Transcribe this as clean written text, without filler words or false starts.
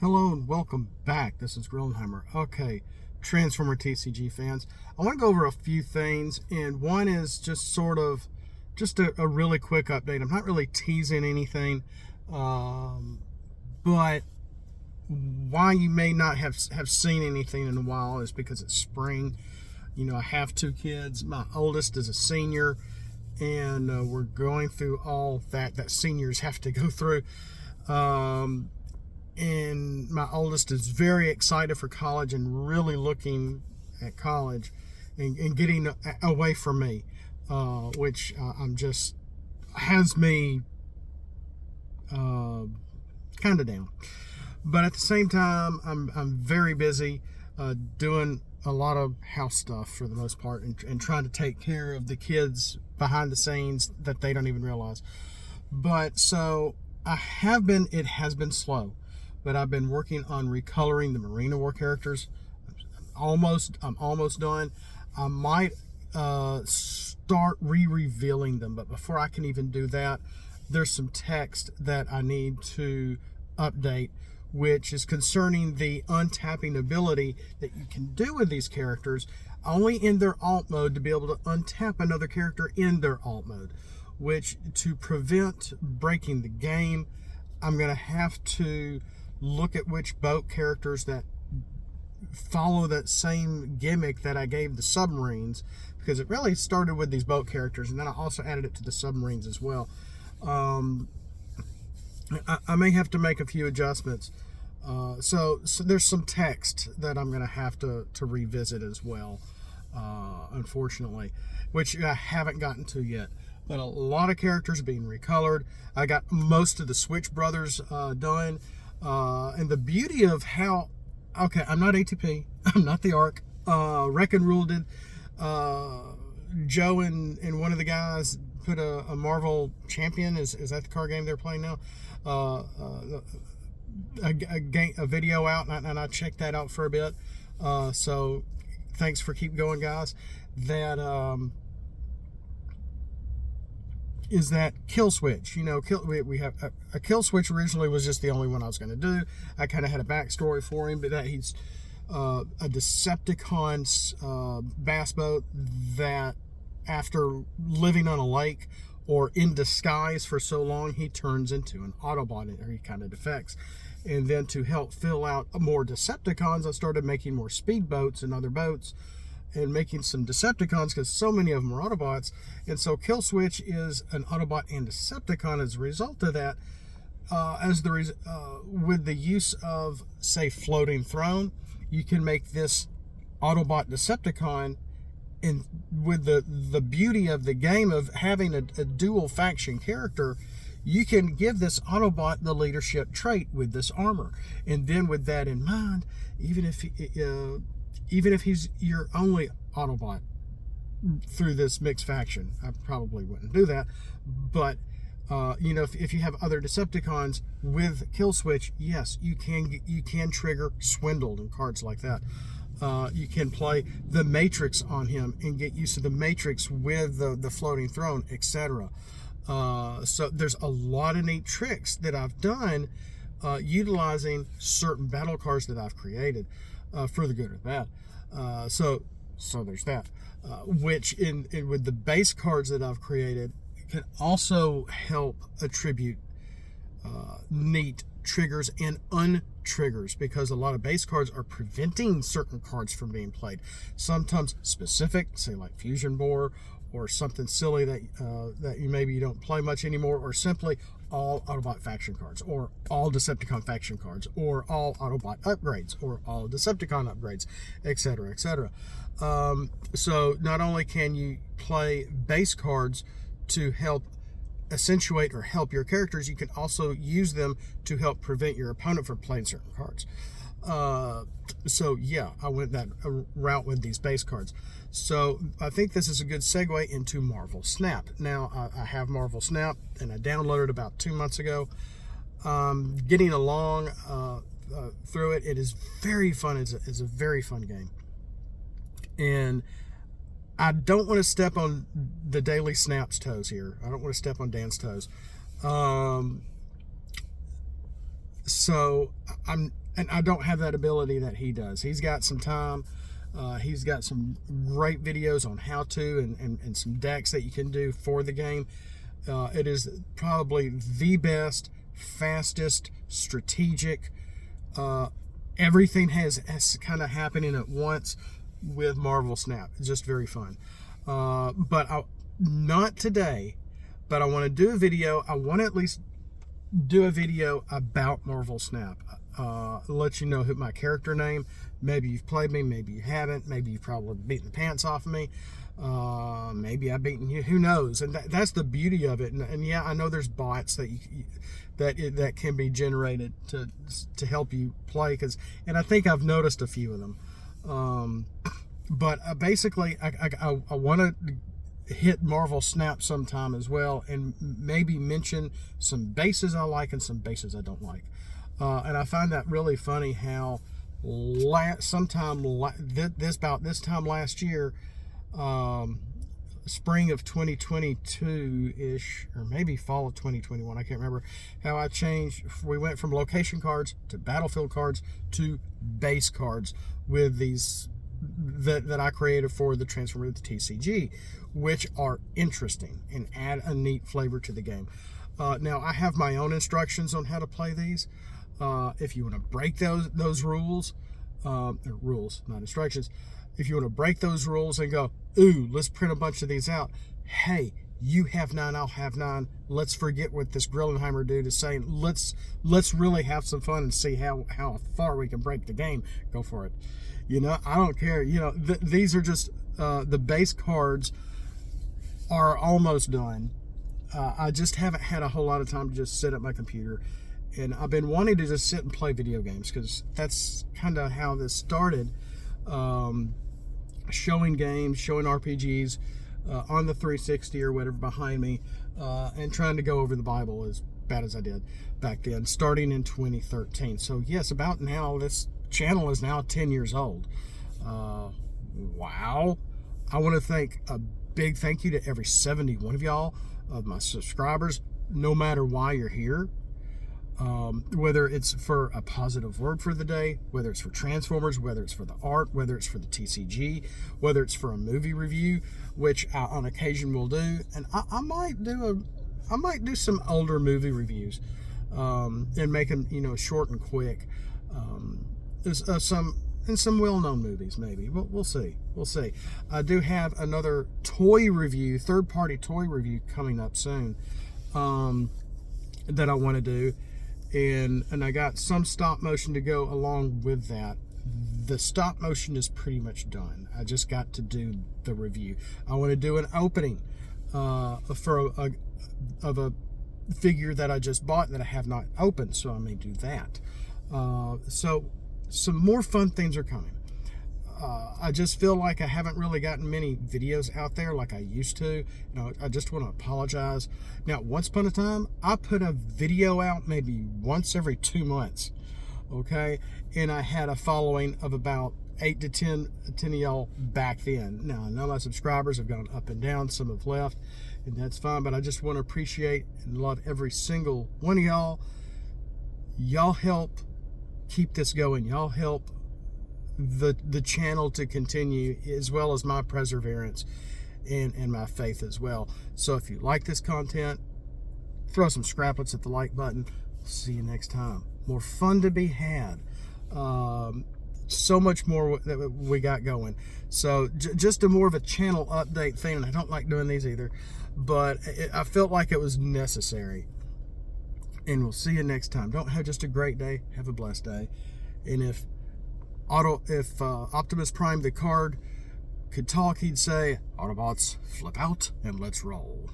Hello and welcome back. This is Grillenheimer. Okay, Transformer TCG fans. I want to go over a few things, and one is just a really quick update. I'm not really teasing anything, but why you may not have seen anything in a while is because it's spring. You know, I have two kids. My oldest is a senior, and we're going through all that seniors have to go through. And my oldest is very excited for college and really looking at college and getting away from me, which I'm just has me kind of down. But at the same time, I'm very busy doing a lot of house stuff for the most part, and trying to take care of the kids behind the scenes that they don't even realize. But so it has been slow, but I've been working on recoloring the Marina War characters. I'm almost done. I might start re-revealing them, but before I can even do that, there's some text that I need to update, which is concerning the untapping ability that you can do with these characters only in their alt mode, to be able to untap another character in their alt mode, which, to prevent breaking the game, I'm going to have to look at which boat characters that follow that same gimmick that I gave the submarines, because it really started with these boat characters, and then I also added it to the submarines as well. I may have to make a few adjustments. So there's some text that I'm going to have to revisit as well, unfortunately, which I haven't gotten to yet. But a lot of characters being recolored. I got most of the Switch Brothers done. And the beauty of how, okay, I'm not ATP, I'm not the ARC. Wreck and Rule did. Joe and one of the guys put a Marvel Champion, is that the card game they're playing now? A video out, and I checked that out for a bit. So thanks for keep going, guys. That is that kill switch. You know, we have a kill switch originally was just the only one I was going to do. I kind of had a backstory for him, but that he's a Decepticon bass boat that, after living on a lake or in disguise for so long, he turns into an Autobot, or he kind of defects. And then to help fill out more Decepticons, I started making more speedboats and other boats, and making some Decepticons, because so many of them are Autobots. And so Kill Switch is an Autobot and Decepticon as a result of that. With the use of, say, Floating Throne, you can make this Autobot Decepticon. And with the beauty of the game of having a dual faction character, you can give this Autobot the leadership trait with this armor. And then with that in mind, even if he's your only Autobot through this mixed faction, I probably wouldn't do that. But if you have other Decepticons with Kill Switch, yes, you can trigger Swindled and cards like that. You can play the Matrix on him and get used to the Matrix with the Floating Throne, etc. So there's a lot of neat tricks that I've done utilizing certain battle cards that I've created, for the good or bad. So there's that. Which with the base cards that I've created can also help attribute neat triggers and untriggers, because a lot of base cards are preventing certain cards from being played. Sometimes specific, say like Fusion Bore, or something silly that you don't play much anymore, or simply all Autobot faction cards, or all Decepticon faction cards, or all Autobot upgrades, or all Decepticon upgrades, etc., etc. So not only can you play base cards to help accentuate or help your characters, you can also use them to help prevent your opponent from playing certain cards. So yeah, I went that route with these base cards. So I think this is a good segue into Marvel Snap. Now, I have Marvel Snap, and I downloaded it about 2 months ago. Getting along through it. It is very fun. It's a very fun game. And I don't want to step on the Daily Snap's toes here. I don't want to step on Dan's toes. So and I don't have that ability that he does. He's got some time. He's got some great videos on how to and some decks that you can do for the game. It is probably the best, fastest, strategic. Everything has kind of happening at once with Marvel Snap. It's just very fun. Not today, but I want to do a video. I want to at least do a video about Marvel Snap. Let you know who my character name. Maybe you've played me, maybe you haven't. Maybe you've probably beaten the pants off of me. Maybe I've beaten you. Who knows? And that's the beauty of it. And yeah, I know there's bots that can be generated to help you play. And I think I've noticed a few of them. But basically, I want to hit Marvel Snap sometime as well, and maybe mention some bases I like and some bases I don't like. And I find that really funny how about this time last year, spring of 2022-ish, or maybe fall of 2021, I can't remember, how we went from location cards to battlefield cards to base cards with these that I created for the Transformer of the TCG, which are interesting and add a neat flavor to the game. Now, I have my own instructions on how to play these. If you want to break those rules, rules, not instructions. If you want to break those rules and go, ooh, let's print a bunch of these out. Hey, you have 9, I'll have 9. Let's forget what this Grillenheimer dude is saying. Let's really have some fun and see how far we can break the game. Go for it. You know, I don't care. You know, these are just the base cards are almost done. I just haven't had a whole lot of time to just sit at my computer. And I've been wanting to just sit and play video games because that's kind of how this started. Showing games, showing RPGs on the 360 or whatever behind me, and trying to go over the Bible as bad as I did back then, starting in 2013. So yes, about now, this channel is now 10 years old. Wow. I want to thank a big thank you to every 71 of y'all, of my subscribers, no matter why you're here. Whether it's for a positive word for the day, whether it's for Transformers, whether it's for the art, whether it's for the TCG, whether it's for a movie review, which I on occasion will do, and I might do some older movie reviews, and make them, you know, short and quick. Some well-known movies, maybe. We'll see. I do have another toy review, third-party toy review coming up soon, that I want to do. And I got some stop motion to go along with that. The stop motion is pretty much done. I just got to do the review. I want to do an opening for a figure that I just bought that I have not opened, so I may do that. So some more fun things are coming. I just feel like I haven't really gotten many videos out there like I used to. You know, I just want to apologize. Now, once upon a time, I put a video out maybe once every 2 months, okay? And I had a following of about 8 to 10 of y'all back then. Now, I know my subscribers have gone up and down. Some have left, and that's fine. But I just want to appreciate and love every single one of y'all. Y'all help keep this going. Y'all help the channel to continue, as well as my perseverance and my faith as well. So if you like this content, throw some scraplets at the like button. See you next time. More fun to be had. So much more that we got going. So just a more of a channel update thing, and I don't like doing these either, but I felt like it was necessary. And we'll see you next time. Don't have just a great day. Have a blessed day. And if Optimus Prime the card could talk, he'd say, Autobots, flip out and let's roll.